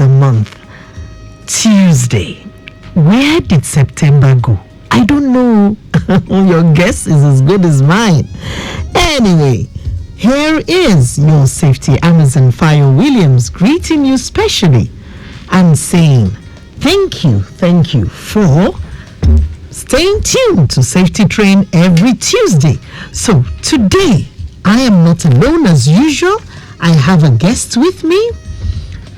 the month, Tuesday. Where did September go? I don't know. Your guess is as good as mine. Anyway, here is your safety Amazon Fayo Williams greeting you specially and saying thank you for staying tuned to Safety Train every Tuesday. So today, I am not alone as usual. I have a guest with me,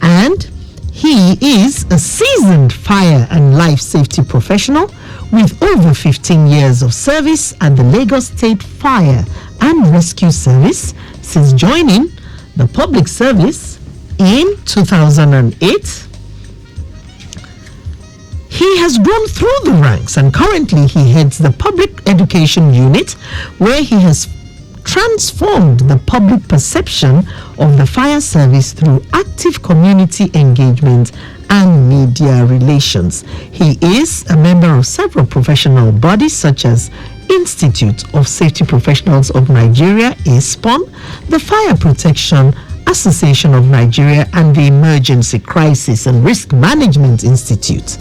and he is a seasoned fire and life safety professional with over 15 years of service at the Lagos State Fire and Rescue Service since joining the public service in 2008. He has grown through the ranks and currently he heads the public education unit, where he has transformed the public perception of the fire service through active community engagement and media relations. He is a member of several professional bodies such as Institute of Safety Professionals of Nigeria, ISPON, the Fire Protection Association of Nigeria, and the Emergency Crisis and Risk Management Institute.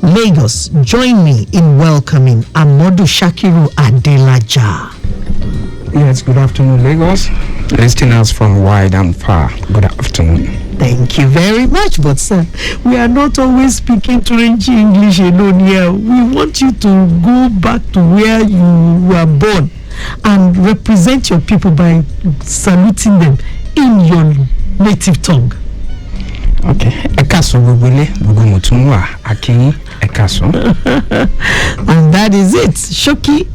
Lagos, join me in welcoming Amodu Shakiru Adelaja. Yes, good afternoon, Lagos. Listeners from wide and far, good afternoon. Thank you very much, but sir, we are not always speaking Turanchi English alone here. We want you to go back to where you were born and represent your people by saluting them in your native tongue. Okay. Ekaso bubule bugumutumwa akini ekaso. And that is it. Shoki.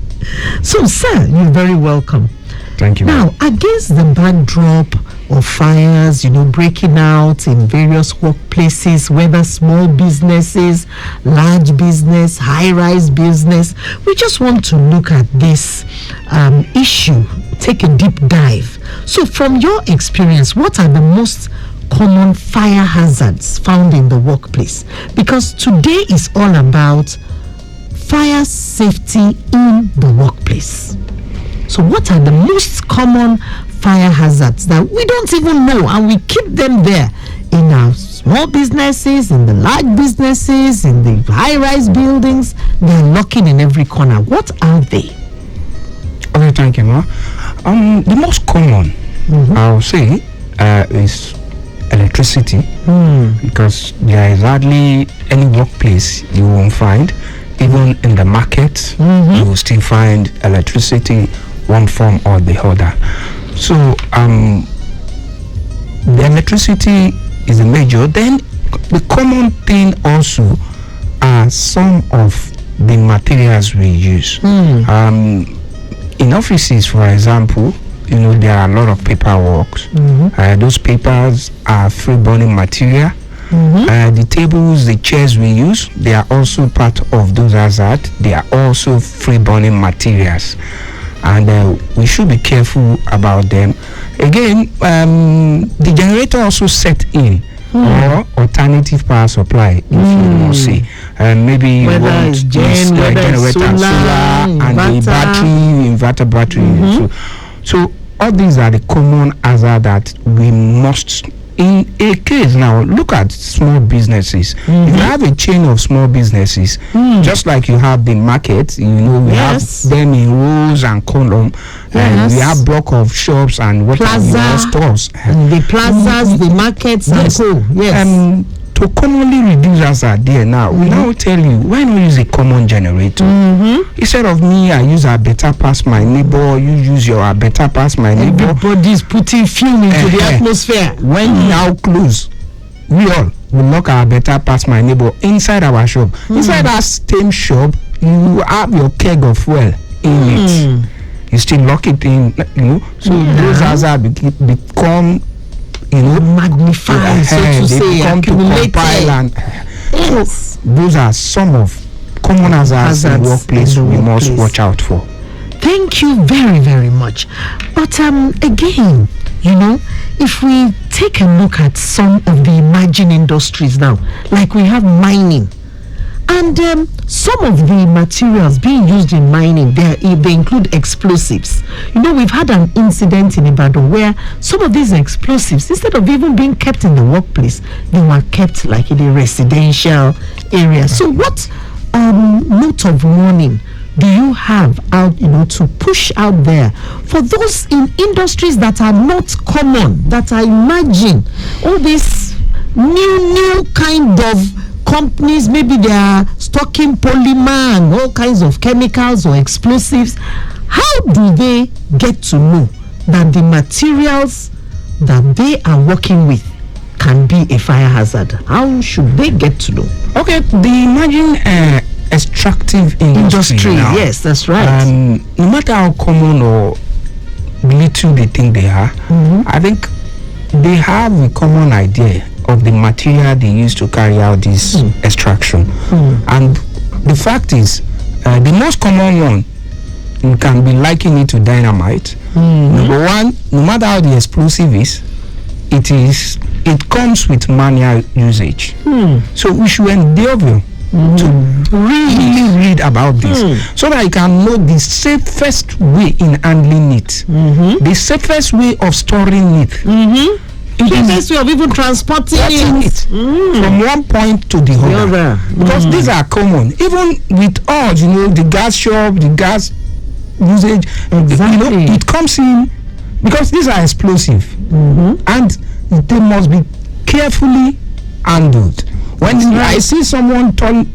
So, sir, you're very welcome. Thank you. Now, against the backdrop of fires, breaking out in various workplaces, whether small businesses, large business, high-rise business, we just want to look at this issue, take a deep dive. So, from your experience, what are the most common fire hazards found in the workplace? Because today is all about fire safety in the workplace. So what are the most common fire hazards that we don't even know and we keep them there in our small businesses, in the large businesses, in the high-rise buildings? They're lurking in every corner. What are they? Okay, thank you, Ma. The most common, I will say, is electricity, because there is hardly any workplace you won't find. Even in the market, you will still find electricity, one form or the other. So, the electricity is a major. Then, the common thing also are some of the materials we use. In offices, for example, there are a lot of paperwork. Those papers are free burning material. The tables, the chairs we use, they are also part of those hazards. They are also free burning materials, and we should be careful about them. Again, the generator also set in, or alternative power supply, if you want to say. Maybe whether it's generator, solar, and the inverter battery. So all these are the common hazards that we must. In a case now, look at small businesses. If you have a chain of small businesses, just like you have the market, we have them in rows and column, and we have block of shops and stores. The plazas, the markets, and so to commonly reduce hazard there now, we now tell you, why not use a common generator? Instead of me, I use a better pass my neighbor, you use your better pass my neighbor. Everybody's putting fuel into the atmosphere. When we now close, we all will lock our better pass my neighbor inside our shop. Inside that same shop, you have your keg of fuel in it. You still lock it in, so those hazards become magnified, so to say, accumulated. And those are some of common hazards in the workplace we must watch out for. Thank you very, very much. But again, if we take a look at some of the emerging industries now, like we have mining, and some of the materials being used in mining, they include explosives. You know, we've had an incident in Ibadan where some of these explosives, instead of even being kept in the workplace, they were kept like in a residential area. So what note of warning do you have out, to push out there for those in industries that are not common, that I imagine all these new kind of companies, maybe they are stocking polymer and all kinds of chemicals or explosives? How do they get to know that the materials that they are working with can be a fire hazard? How should they get to know? Okay, imagine extractive industry now. Yes, that's right. No matter how common or little they think they are, I think they have a common idea of the material they use to carry out this extraction. And the fact is, the most common one, you can be likening it to dynamite. Number one, no matter how the explosive is, it comes with manual usage. So we should endeavor to really read about this so that you can know the safest way in handling it, the safest way of storing it, the safest way of even transporting it from one point to the other. Because these are common, even with us, the gas shop, the gas usage, it comes in because these are explosive and they must be carefully handled. When I see someone turn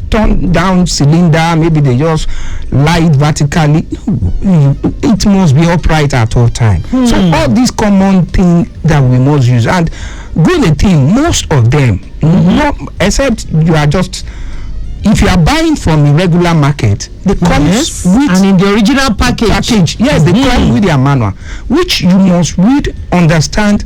down cylinder, maybe they just lie it vertically, it must be upright at all times. So all these common things that we must use, and good thing, most of them, except you are just, if you are buying from a regular market, they come with, and in the original package. Yes, they come with their manual, which you must read, understand,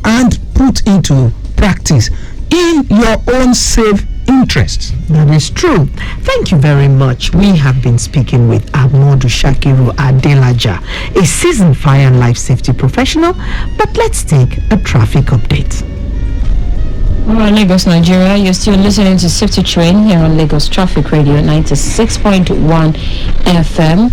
and put into practice in your own safe interest. That is true. Thank you very much. We have been speaking with Amodu Shakiru Adelaja, a seasoned fire and life safety professional. But let's take a traffic update. All right, Lagos, Nigeria. You're still listening to Safety Train here on Lagos Traffic Radio 96.1 FM.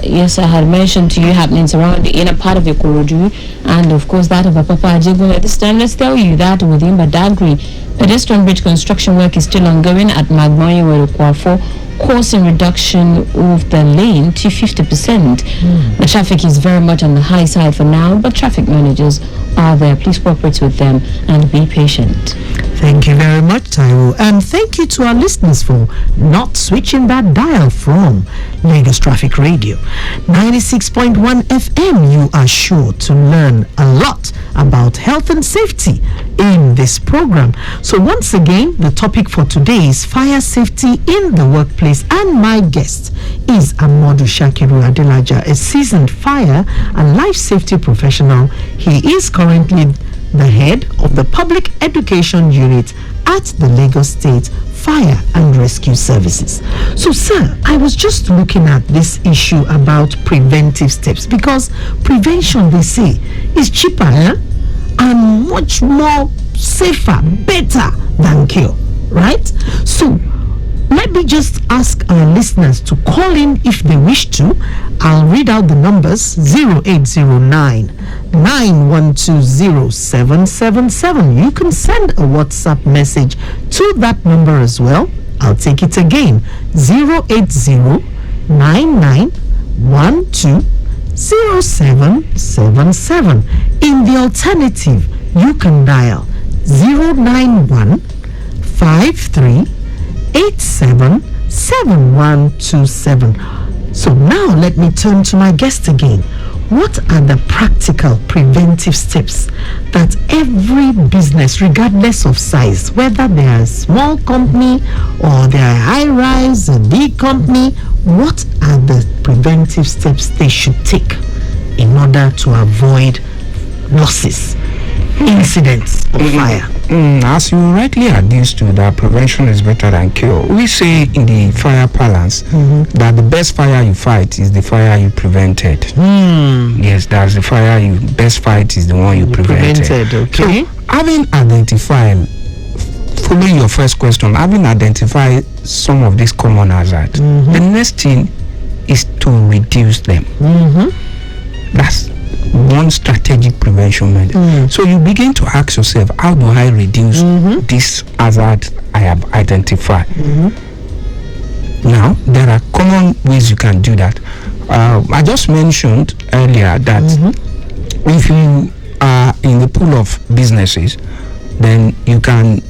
Yes, I had mentioned to you happenings around the inner part of Ikorodu and, of course, that of Apapa Ajegun. At this time, let's tell you that within Badagry, pedestrian bridge construction work is still ongoing at Magmoyi Werukwafo, causing reduction of the lane to 50%. The traffic is very much on the high side for now, but traffic managers are there. Please cooperate with them and be patient. Thank you very much, Taiwo. And thank you to our listeners for not switching that dial from Lagos Traffic Radio. 96.1 FM, you are sure to learn a lot about health and safety in this program. So once again, the topic for today is fire safety in the workplace. And my guest is Amodu Shakiru Adelaja, a seasoned fire and life safety professional. He is currently the head of the public education unit at the Lagos State Fire and Rescue Services. So, sir, I was just looking at this issue about preventive steps, because prevention, they say, is cheaper and much more safer, better than cure, right? So, let me just ask our listeners to call in if they wish to. I'll read out the numbers: 0809 912 0777. You can send a WhatsApp message to that number as well. I'll take it again: 080 9912 0777. In the alternative, you can dial 091 53 877127. So now let me turn to my guest again. What are the practical preventive steps that every business, regardless of size, whether they are a small company or they are high-rise, a big company, what are the preventive steps they should take in order to avoid losses, incidents of fire? As you rightly adduced to that prevention is better than cure, we say in the fire balance that the best fire you fight is the fire you prevented. Yes, that's the fire you best fight is the one you prevented. Okay. So, having identified, following your first question, having identified some of these common hazards, the next thing is to reduce them. That's one strategic prevention method. So you begin to ask yourself, how do I reduce this hazard I have identified? Now, there are common ways you can do that. I just mentioned earlier that if you are in the pool of businesses, then you can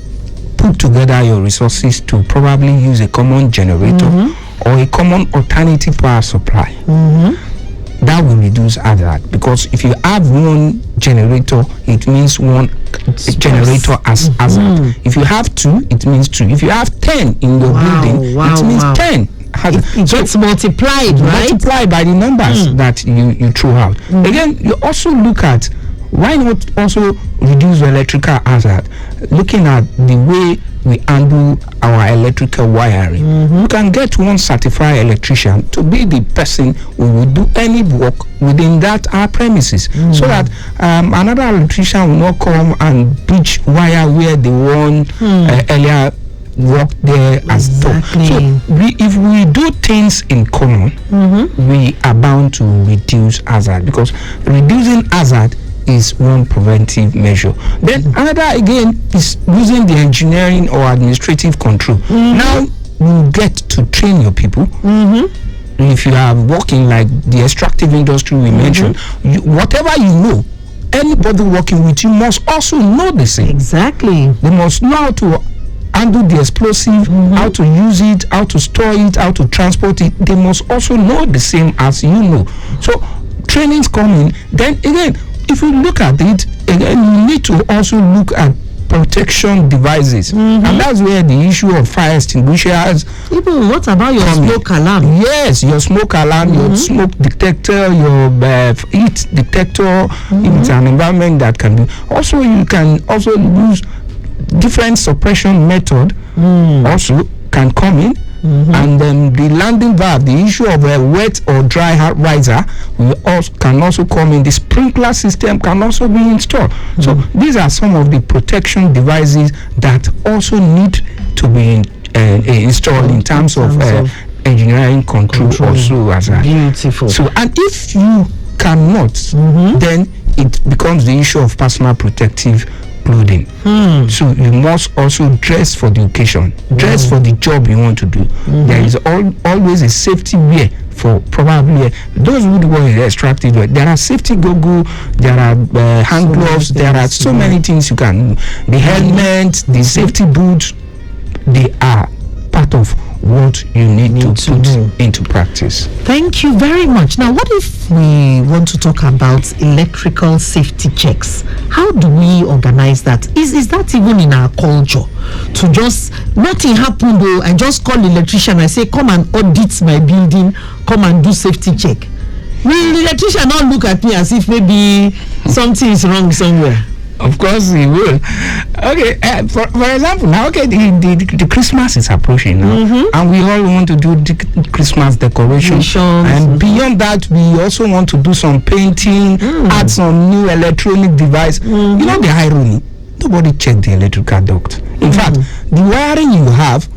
put together your resources to probably use a common generator or a common alternative power supply. That will reduce hazard, because if you have one generator, it means one generator as hazard. If you have two, it means two. If you have 10 in your building, it means 10 hazard. It gets multiplied, right? Multiplied by the numbers that you throw out. Again, you also look at, why not also reduce electrical hazard? Looking at the way we handle our electrical wiring. You can get one certified electrician to be the person who will do any work within that our premises, so that another electrician will not come and breach wire where the one earlier worked there as done. So if we do things in common, we are bound to reduce hazard, because reducing hazard is one preventive measure. Then another again is using the engineering or administrative control. Now you get to train your people. If you are working like the extractive industry we mentioned, whatever you know, anybody working with you must also know the same. Exactly. They must know how to handle the explosive, how to use it, how to store it, how to transport it. They must also know the same as you know. So trainings coming. Then again, if you look at it, again, you need to also look at protection devices, and that's where the issue of fire extinguishers. Even what about your smoke alarm? Yes, your smoke alarm, your smoke detector, your heat detector. If it's an environment that can be. Also, you can also use different suppression method. Also can come in. And then the landing valve, the issue of a wet or dry riser can also come in. The sprinkler system can also be installed. So these are some of the protection devices that also need to be installed in terms of engineering control also as a beautiful. So, and if you cannot, then it becomes the issue of personal protective clothing. So you must also dress for the occasion, dress for the job you want to do. There is always a safety wear for probably those who do work extractive wear. There are safety goggles, there are hand gloves, there are so many things you can. The helmet, the safety boots, they are part of what you need to put into practice. Thank you very much. Now, what if we want to talk about electrical safety checks? How do we organize that? Is that even in our culture? To just, nothing happened though, I just call the electrician, I say, come and audit my building, come and do safety check. Will the electrician not look at me as if maybe something is wrong somewhere? Of course he will. Okay, for example, now the Christmas is approaching now, and we all want to do the Christmas decorations. And beyond that, we also want to do some painting, add some new electronic device. You know the irony? Nobody checked the electrical duct. In fact, the wiring you have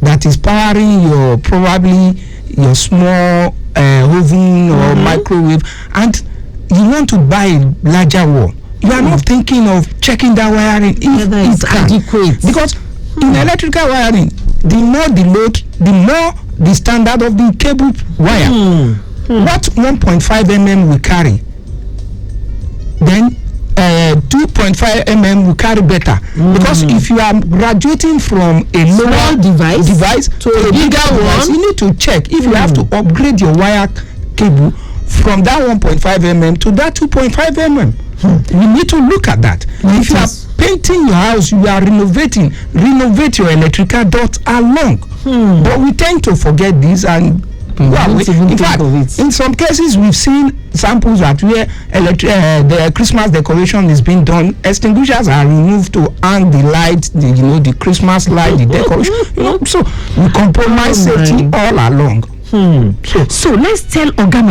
that is powering your probably your small oven or microwave, and you want to buy a larger one. You are not thinking of checking that wiring if it's adequate. Because in electrical wiring, the more the load, the more the standard of the cable wire. What 1.5 mm we carry, then 2.5 mm we carry better. Because if you are graduating from a lower device to a bigger one, you need to check if you have to upgrade your wire cable from that 1.5 mm to that 2.5 mm. You need to look at that. If you are painting your house, you are renovate your electrical duct along. But we tend to forget this, and in fact, in some cases we've seen samples that where the Christmas decoration is being done, extinguishers are removed to hang the light, the Christmas light, the decoration. So we compromise safety all along. So let's tell Oga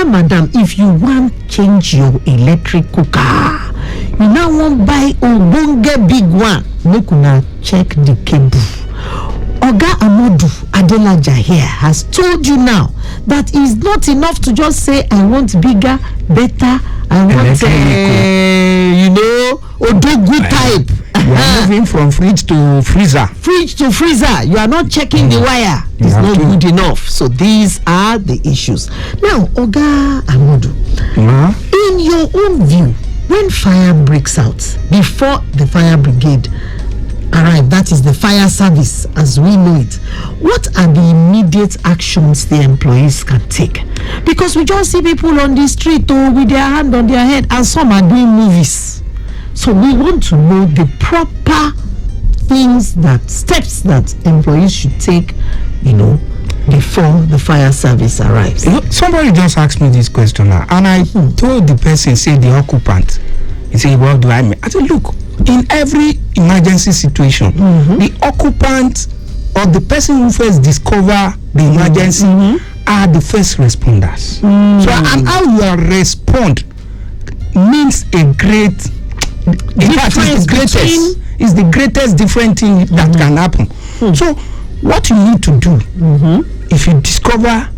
Madam, if you want change your electric cooker, you now want buy ogbonge big one, make una check the cable. Oga Amodu Adelaja here has told you now that it's not enough to just say I want bigger, better, I want Odogu type. You are moving from fridge to freezer. Fridge to freezer. You are not checking the wire. It's not good enough. So these are the issues. Now, Oga Amodu, in your own view, when fire breaks out, before the fire brigade arrive, that is the fire service as we know it, what are the immediate actions the employees can take? Because we just see people on the street with their hand on their head, and some are doing movies. So we want to know the proper steps that employees should take, before the fire service arrives. Somebody just asked me this question now, and I told the person, say the occupant, he said, what do I mean? I said, look, in every emergency situation, the occupant or the person who first discover the emergency are the first responders. So, and how you respond means a great, in fact, it's the greatest different thing that can happen. So, what you need to do, if you discover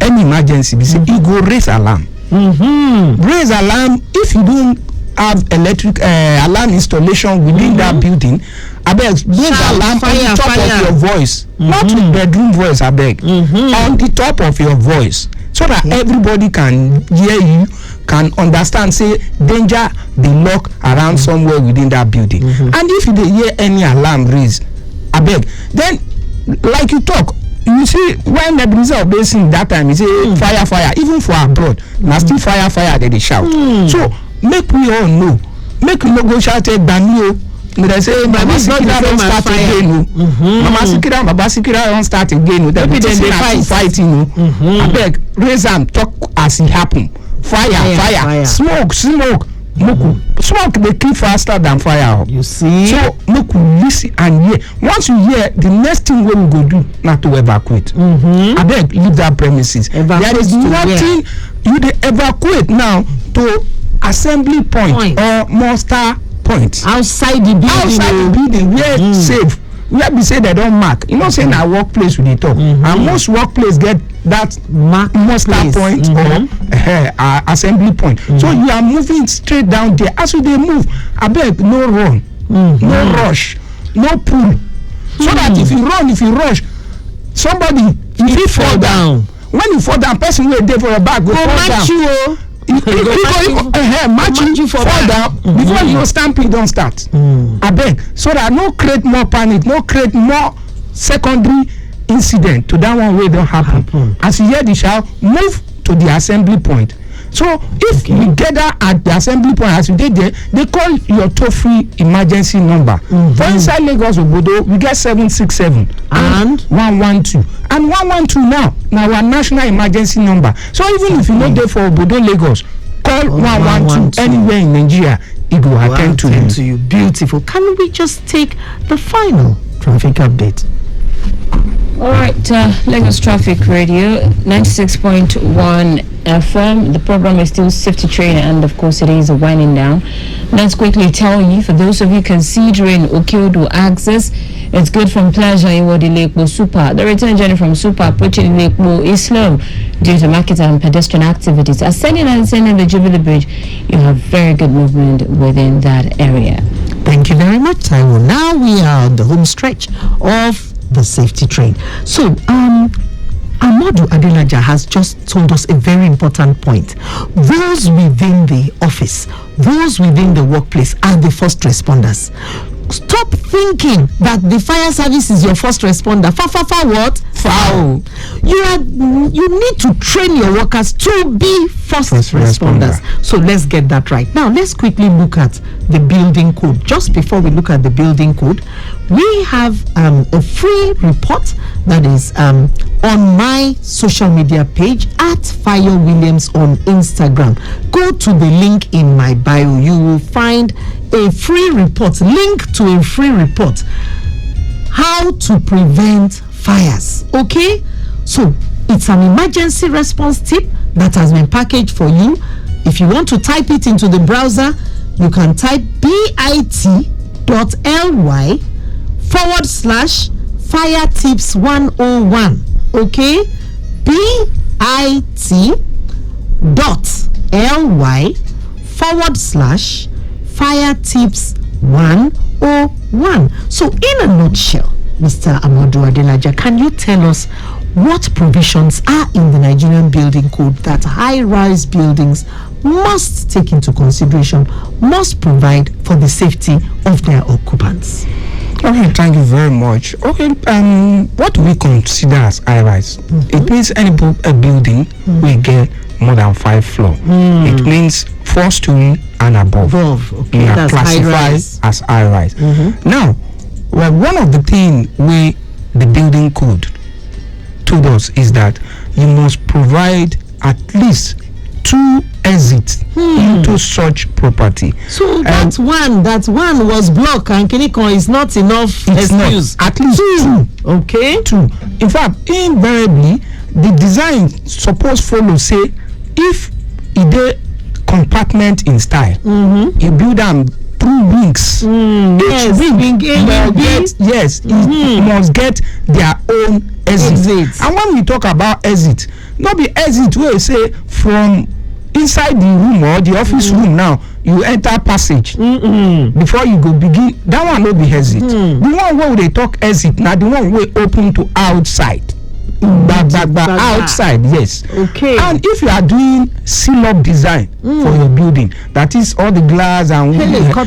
any emergency, you go raise alarm. Raise alarm. If you don't have electric alarm installation within that building, I beg, raise alarm on the top of your voice, not with bedroom voice, I beg, on the top of your voice, so that everybody can hear you, can understand, say, danger, the lock around somewhere within that building. And if you hear any alarm raise, I beg, then, like you talk, you see, when the minister of basin that time, he say, fire, even for abroad, now still fire, they shout. So, make we all know, make we no go shout at Daniel. They say, Mama Sikira don't start again. Mama Sikira, Baba Sikira don't start again. Maybe they fighting. I beg, raise them, talk as it happen. Fire. Smoke. Smoke they kill faster than fire. You see? So make we listen and hear. Once you hear, the next thing we go do not to evacuate. I beg, leave that premises. There is nothing you dey evacuate now to assembly point or muster point. Outside the building where it's safe. Where we say they don't mark. You know, saying our workplace we dey talk. And most workplace get that muster point or assembly point. So you are moving straight down there. As you dey move, I beg, no run, no rush, no pull. So that if you run, if you rush, somebody if you fall down. When you fall down, person will dey for your back go fall down. Match you fall down before you stampede don't start. I beg, so that no create more panic, no create more secondary incident to that one way don't happen. As you hear the shout, move to the assembly point. So if you gather at the assembly point, as you did there, they call your toll-free emergency number. For inside Lagos Obodo, we get 767 and 112. And 112 now our national emergency number. So even if you know there for Obodo Lagos, call 112 anywhere in Nigeria, it will attend to you. Beautiful. Can we just take the final traffic update? All right, Lagos Traffic Radio, 96.1 FM. The program is still Safety Train, and of course it is winding down. Let's quickly tell you, for those of you considering Okeodo access, it's good from Plaza Iwodi Lekbo Super. The return journey from Super approaching Lekbo is slow due to market and pedestrian activities. Ascending and descending the Jubilee Bridge, you have very good movement within that area. Thank you very much, Taiwo. Now we are on the home stretch of the safety train. So, Amodu Adelaja has just told us a very important point. Those within the office, those within the workplace are the first responders. Stop thinking that the fire service is your first responder. What? Foul. You need to train your workers to be first responders. So let's get that right. Now let's quickly look at the building code. Just before we look at the building code, we have a free report that is on my social media page at Fayo Williams on Instagram. Go to the link in my bio. You will find a free report, link to a free report, how to prevent fires. Okay, so it's an emergency response tip that has been packaged for you. If you want to type it into the browser, you can type bit.ly/. Fire Tips 101. Okay, bit.ly/Fire Tips 101. So, in a nutshell, Mr. Amodu Adelaja, can you tell us what provisions are in the Nigerian Building Code that high-rise buildings must take into consideration, must provide for the safety of their occupants? Okay, thank you very much. Okay, what do we consider as high-rise? It means any a building will get more than 5 floors. It means 4 story and above. Okay, that's classified as high-rise. Now, well, one of the things the building code told us is that you must provide at least 2 exits into such property. So that one was blocked, and Kinikon is not enough excuse. Not, at least 2. Okay, 2. In fact, invariably, the design suppose follow say if it compartment in style, you build them through wings. Yes, wing it must get their own exit. And when we talk about exit, not be exit where you say from inside the room or the office room now you enter passage before you go begin. That one no be exit. The one where they talk exit now, the one where open to outside. Outside, yes. Okay. And if you are doing seal-up design for your building, that is all the glass and there is no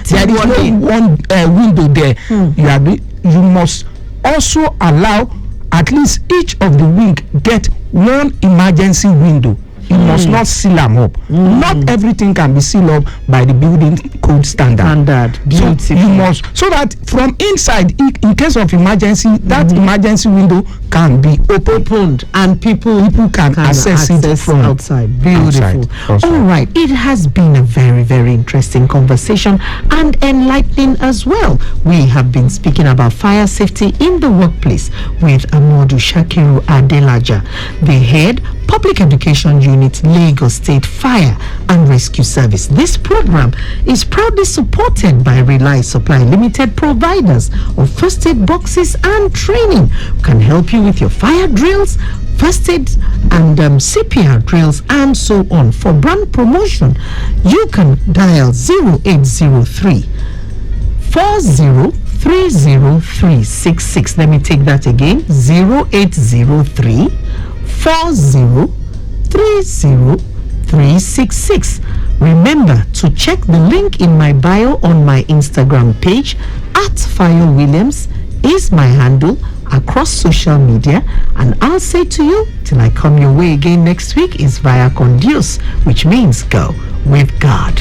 one window there. You must also allow at least each of the wing get one emergency window. You must not seal them up. Not everything can be sealed up by the building code standard. So you must, so that from inside, in case of emergency, that emergency window can be opened and people can access it from outside. Beautiful. Outside. All right. It has been a very, very interesting conversation and enlightening as well. We have been speaking about fire safety in the workplace with Amodu Shakiru Adelaja, the head Public Education Unit, Lagos State Fire and Rescue Service. This program is proudly supported by Rely Supply Limited, providers of first aid boxes and training. We can help you with your fire drills, first aid and CPR drills and so on. For brand promotion, you can dial 0803 4030366. Let me take that again. 0803 4030366. Remember to check the link in my bio on my Instagram page at Fayo Williams is my handle across social media, and I'll say to you till I come your way again next week is via con Dios, which means go with God.